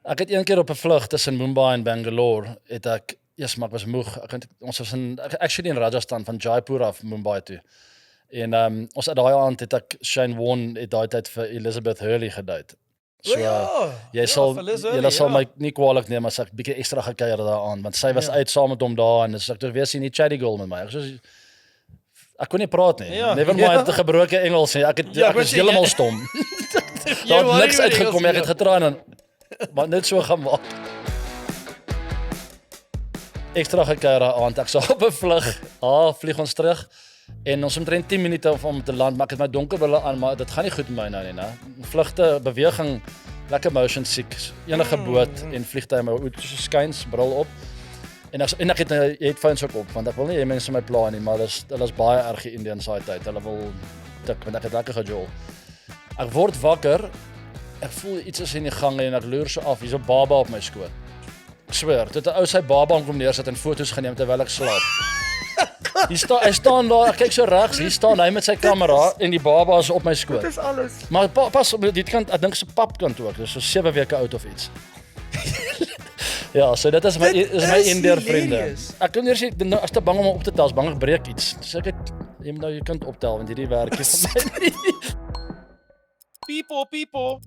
Ek het een keer op 'n vlug tussen Mumbai en Bangalore, het ek, maar ek was moeg. Ons was actually in Rajasthan, van Jaipur af Mumbai toe. En ons daai aand het ek Shane Warne het daai tyd vir Elizabeth Hurley gedate. So julle sal my nie kwaadlik neem as ek bietjie ekstra gekuier daaraan, want sy was uit saam met hom daar en dis ek toe weer sien die chatty girl met my. Ek kon nie praat nie. Never mind gebroke Engels nie. Ek is heeltemal stom. Daar het niks uitgekom, ek het getraan en maar net so gaan maak. Ekstra gekuier aand, ek sal op 'n vlug, vlieg ons terug en ons omtrent 10 minute om te land, maar ek het my donker brille aan, maar dit gaan nie goed met my nou nie, né? Vlugte, beweging, lekker motion sick, enige boot en vliegtuig my oud so skuins bril op. En ek het headphones ook op, want ek wil nie hê mense my pla nie, maar hulle is baie erg die Indians daai tyd. Hulle wil tik, want ek het lekker gejol. Ek word wakker, ek voel iets is in die gang en ek loer so af, hier's 'n baba op my skoot. Ek sweer, dit 'n ou sy baba aankom neersit en foto's geneem terwyl ek slaap. Hy staan daar, ek kyk so regs, hier staan hy met sy kamera en die baba is op my skoot. Dit is alles. Maar pas op dit kant, ek dink se papkant ook, dis so 7 weke oud of iets. Ja, so dit is my Indiër vriende. Ek kan eers nou as te bang om op te tel, bang ek breek iets. So ek jy moet nou jou kind optel want hierdie werk is vir my nie. People.